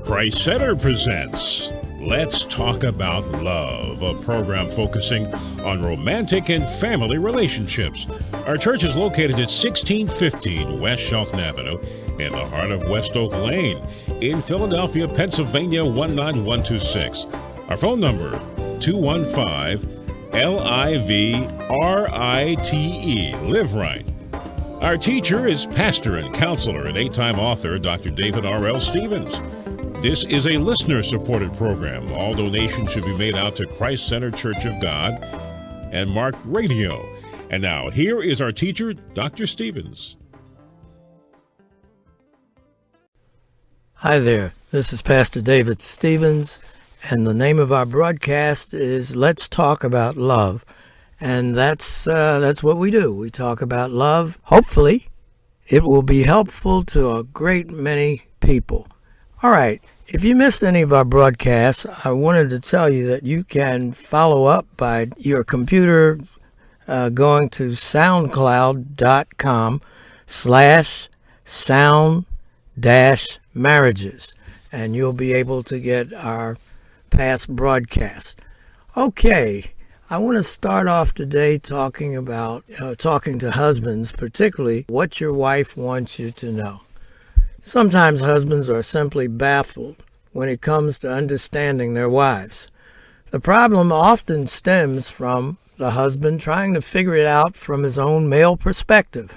Christ Center presents Let's Talk About Love, a program focusing on romantic and family relationships. Our church is located at 1615 West Chelten Avenue in the heart of West Oak Lane in Philadelphia, Pennsylvania 19126. Our phone number, 215-LIVRITE, Live Right. Our teacher is pastor and counselor and 8-time author, Dr. David R.L. Stevens. This is a listener-supported program. All donations should be made out to Christ Center Church of God and Mark Radio. And now, here is our teacher, Dr. Stevens. Hi there, this is Pastor David Stevens, and the name of our broadcast is Let's Talk About Love. And that's what we do. We talk about love. Hopefully, it will be helpful to a great many people. All right, if you missed any of our broadcasts, I wanted to tell you that you can follow up by your computer going to soundcloud.com/sound-marriages, and you'll be able to get our past broadcasts. Okay, I want to start off today talking to husbands, particularly what your wife wants you to know. Sometimes husbands are simply baffled when it comes to understanding their wives. The problem often stems from the husband trying to figure it out from his own male perspective.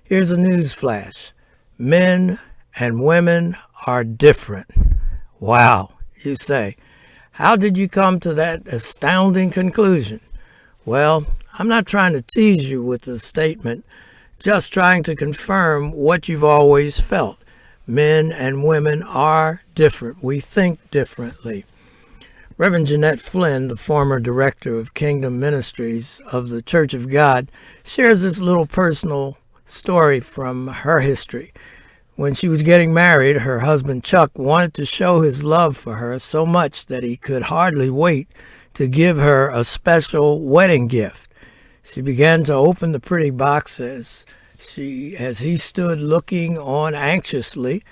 Here's a news flash. Men and women are different. Wow, you say. How did you come to that astounding conclusion? Well, I'm not trying to tease you with the statement, just trying to confirm what you've always felt. Men and women are different. We think differently. Reverend Jeanette Flynn, the former director of Kingdom Ministries of the Church of God, shares this little personal story from her history. When she was getting married, her husband Chuck wanted to show his love for her so much that he could hardly wait to give her a special wedding gift. She began to open the pretty boxes as he stood looking on anxiously,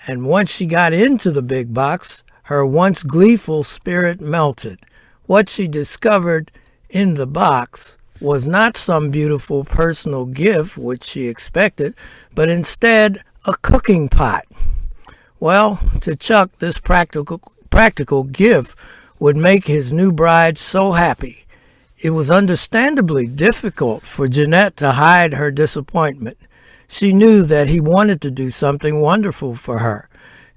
and once she got into the big box, her once gleeful spirit melted. What she discovered in the box was not some beautiful personal gift which she expected, but instead a cooking pot. Well, to Chuck, this practical gift would make his new bride so happy. It was understandably difficult for Jeanette to hide her disappointment. She knew that he wanted to do something wonderful for her.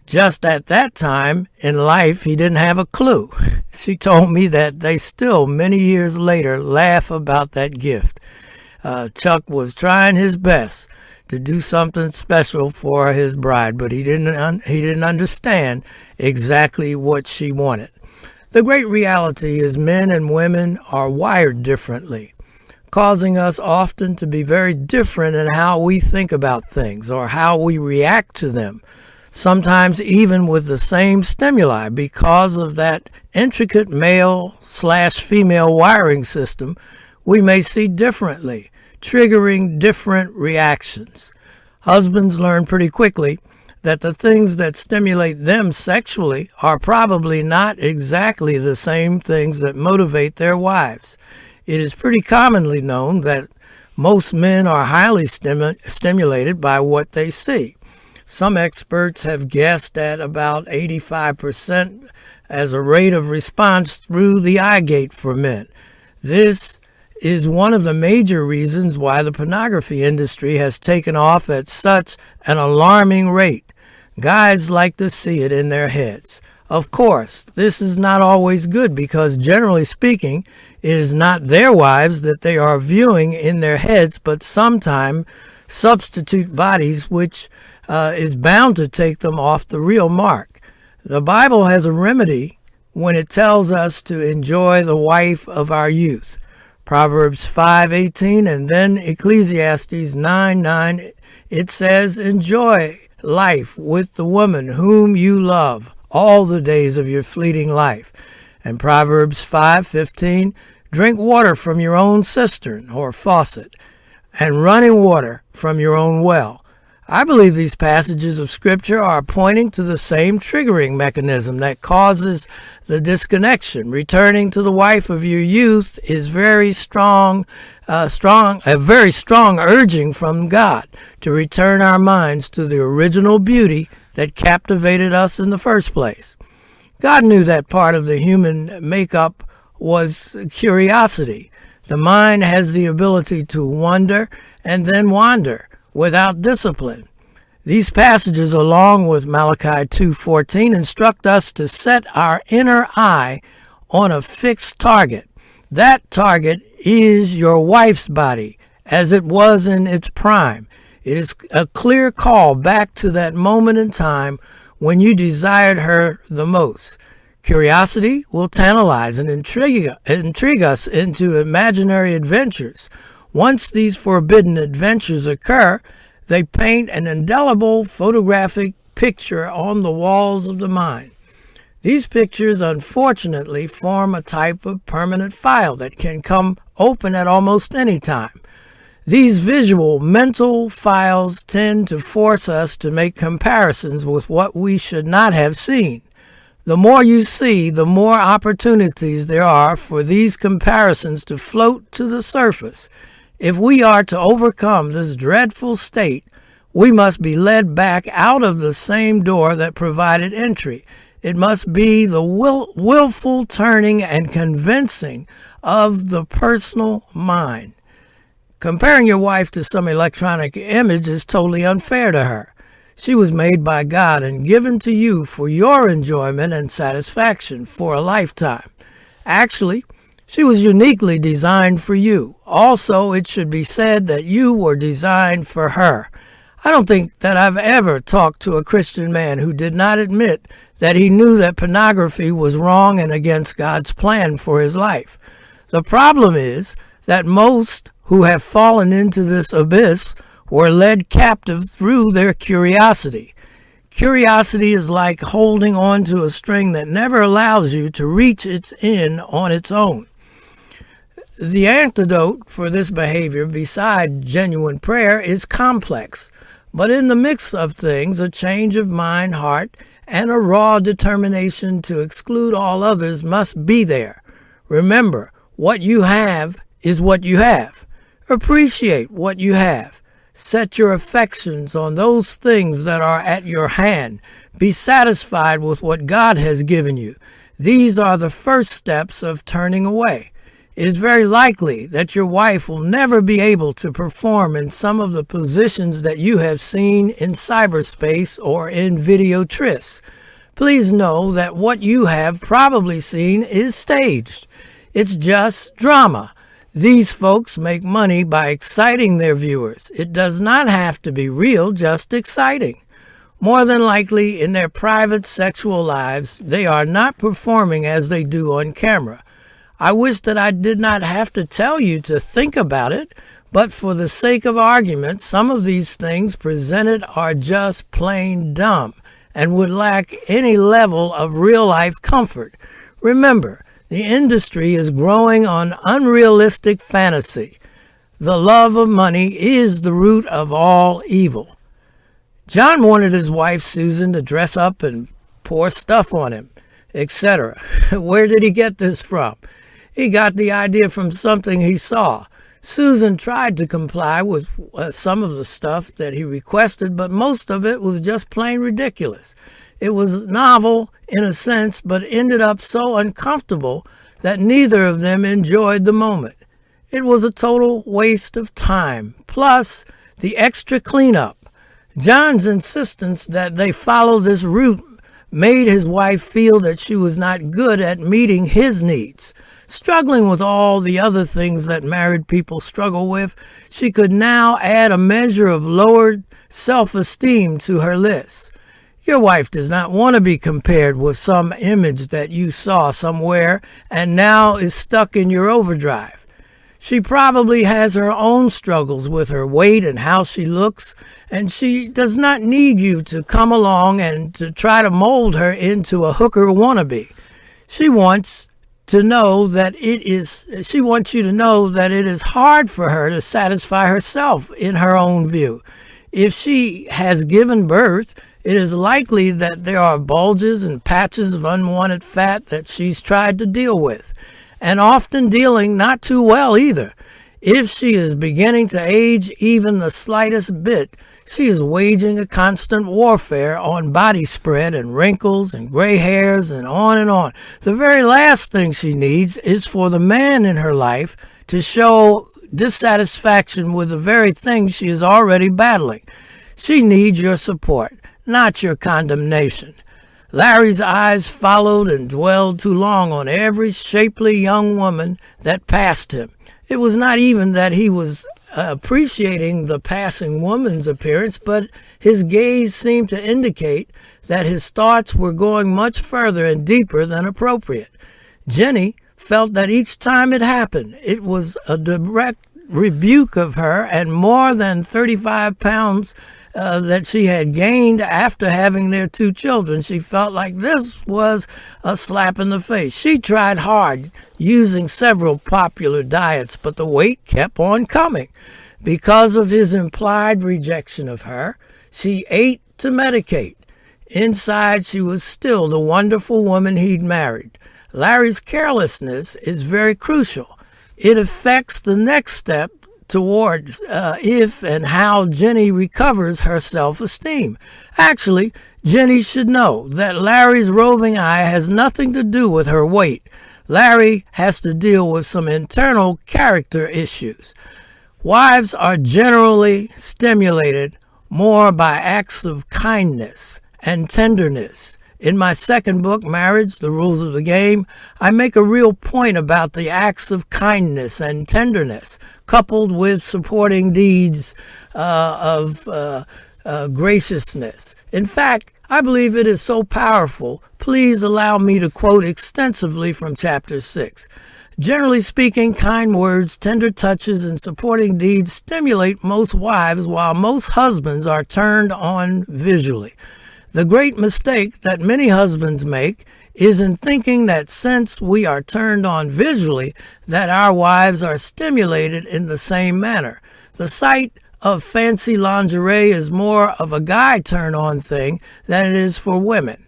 Just at that time in life, he didn't have a clue. She told me that they still, many years later, laugh about that gift. Chuck was trying his best to do something special for his bride, but he didn't understand exactly what she wanted. The great reality is men and women are wired differently, causing us often to be very different in how we think about things or how we react to them, sometimes even with the same stimuli. Because of that intricate male/female wiring system, we may see differently, triggering different reactions. Husbands learn pretty quickly that the things that stimulate them sexually are probably not exactly the same things that motivate their wives. It is pretty commonly known that most men are highly stimulated by what they see. Some experts have guessed at about 85% as a rate of response through the eye gate for men. This is one of the major reasons why the pornography industry has taken off at such an alarming rate. Guys like to see it in their heads. Of course, this is not always good because, generally speaking, it is not their wives that they are viewing in their heads, but sometimes substitute bodies, which is bound to take them off the real mark. The Bible has a remedy when it tells us to enjoy the wife of our youth. Proverbs 5:18 and then Ecclesiastes 9:9, it says, enjoy life with the woman whom you love all the days of your fleeting life. And Proverbs 5:15, Drink water from your own cistern or faucet, and running water from your own well. I believe these passages of Scripture are pointing to the same triggering mechanism that causes the disconnection. Returning to the wife of your youth is a very strong urging from God to return our minds to the original beauty that captivated us in the first place. God knew that part of the human makeup was curiosity. The mind has the ability to wonder and then wander without discipline. These passages, along with Malachi 2:14, instruct us to set our inner eye on a fixed target. That target is your wife's body, as it was in its prime. It is a clear call back to that moment in time when you desired her the most. Curiosity will tantalize and intrigue us into imaginary adventures. Once these forbidden adventures occur, they paint an indelible photographic picture on the walls of the mind. These pictures, unfortunately, form a type of permanent file that can come open at almost any time. These visual, mental files tend to force us to make comparisons with what we should not have seen. The more you see, the more opportunities there are for these comparisons to float to the surface. If we are to overcome this dreadful state, we must be led back out of the same door that provided entry. It must be the willful turning and convincing of the personal mind. Comparing your wife to some electronic image is totally unfair to her. She was made by God and given to you for your enjoyment and satisfaction for a lifetime. Actually, she was uniquely designed for you. Also, it should be said that you were designed for her. I don't think that I've ever talked to a Christian man who did not admit that he knew that pornography was wrong and against God's plan for his life. The problem is that most who have fallen into this abyss were led captive through their curiosity. Curiosity is like holding on to a string that never allows you to reach its end on its own. The antidote for this behavior, beside genuine prayer, is complex. But in the mix of things, a change of mind, heart, and a raw determination to exclude all others must be there. Remember, what you have is what you have. Appreciate what you have. Set your affections on those things that are at your hand. Be satisfied with what God has given you. These are the first steps of turning away. It is very likely that your wife will never be able to perform in some of the positions that you have seen in cyberspace or in video trysts. Please know that what you have probably seen is staged. It's just drama. These folks make money by exciting their viewers. It does not have to be real, just exciting. More than likely, in their private sexual lives, they are not performing as they do on camera. I wish that I did not have to tell you to think about it, but for the sake of argument, some of these things presented are just plain dumb and would lack any level of real-life comfort. Remember, the industry is growing on unrealistic fantasy. The love of money is the root of all evil. John wanted his wife Susan to dress up and pour stuff on him, etc. Where did he get this from? He got the idea from something he saw. Susan tried to comply with some of the stuff that he requested, but most of it was just plain ridiculous. It was novel in a sense, but ended up so uncomfortable that neither of them enjoyed the moment. It was a total waste of time, plus the extra cleanup. John's insistence that they follow this route made his wife feel that she was not good at meeting his needs. Struggling with all the other things that married people struggle with, she could now add a measure of lowered self-esteem to her list. Your wife does not want to be compared with some image that you saw somewhere and now is stuck in your overdrive. She probably has her own struggles with her weight and how she looks, and she does not need you to come along and to try to mold her into a hooker wannabe. She wants to know that she wants you to know that it is hard for her to satisfy herself in her own view. If she has given birth, it is likely that there are bulges and patches of unwanted fat that she's tried to deal with, and often dealing not too well either. If she is beginning to age even the slightest bit, she is waging a constant warfare on body spread and wrinkles and gray hairs and on and on. The very last thing she needs is for the man in her life to show dissatisfaction with the very thing she is already battling. She needs your support, not your condemnation. Larry's eyes followed and dwelled too long on every shapely young woman that passed him. It was not even that he was appreciating the passing woman's appearance, but his gaze seemed to indicate that his thoughts were going much further and deeper than appropriate. Jenny felt that each time it happened, it was a direct rebuke of her and more than 35 pounds that she had gained after having their 2 children. She felt like this was a slap in the face. She tried hard, using several popular diets, but the weight kept on coming. Because of his implied rejection of her, she ate to medicate. Inside, she was still the wonderful woman he'd married. Larry's carelessness is very crucial. It affects the next step towards if and how Jenny recovers her self-esteem. Actually, Jenny should know that Larry's roving eye has nothing to do with her weight. Larry has to deal with some internal character issues. Wives are generally stimulated more by acts of kindness and tenderness. In my second book, Marriage, The Rules of the Game, I make a real point about the acts of kindness and tenderness, coupled with supporting deeds of graciousness. In fact, I believe it is so powerful. Please allow me to quote extensively from Chapter 6. Generally speaking, kind words, tender touches, and supporting deeds stimulate most wives, while most husbands are turned on visually. The great mistake that many husbands make is in thinking that since we are turned on visually, that our wives are stimulated in the same manner. The sight of fancy lingerie is more of a guy turn-on thing than it is for women.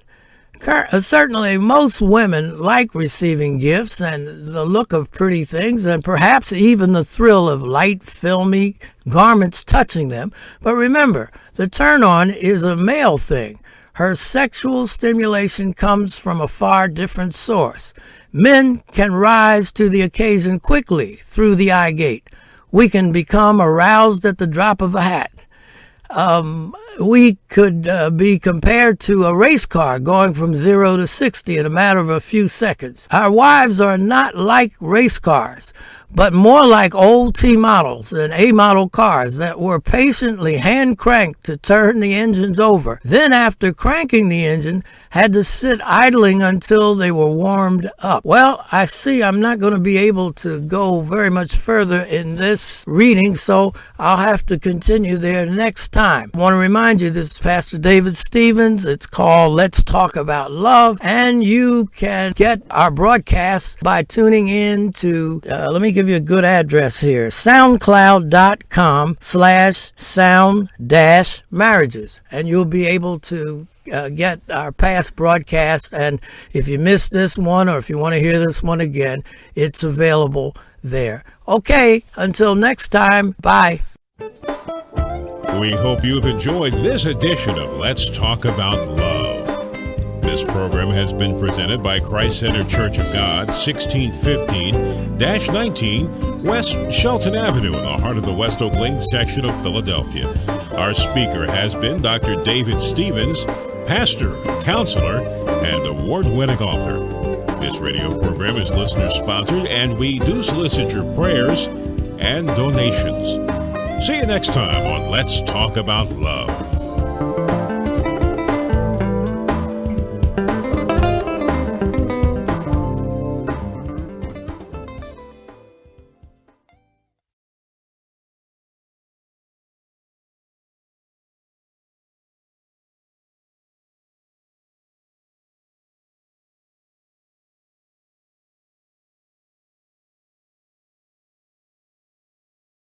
Certainly, most women like receiving gifts and the look of pretty things, and perhaps even the thrill of light, filmy garments touching them. But remember, the turn-on is a male thing. Her sexual stimulation comes from a far different source. Men can rise to the occasion quickly through the eye gate. We can become aroused at the drop of a hat. We could be compared to a race car going from 0 to 60 in a matter of a few seconds. Our wives are not like race cars, but more like old T models and A model cars that were patiently hand cranked to turn the engines over. Then after cranking the engine, had to sit idling until they were warmed up. Well, I see I'm not going to be able to go very much further in this reading, so I'll have to continue there next time. I want to remind you, this is Pastor David Stevens. It's called Let's Talk About Love, and you can get our broadcast by tuning in to, let me give you a good address here, soundcloud.com/sound-marriages, and you'll be able to get our past broadcast, and if you missed this one or if you want to hear this one again, it's available there. Okay, until next time, bye. We hope you've enjoyed this edition of Let's Talk About Love. This program has been presented by Christ Center Church of God, 1615-19 West Chelten Avenue in the heart of the West Oak Lane section of Philadelphia. Our speaker has been Dr. David Stevens, pastor, counselor, and award-winning author. This radio program is listener-sponsored, and we do solicit your prayers and donations. See you next time on Let's Talk About Love.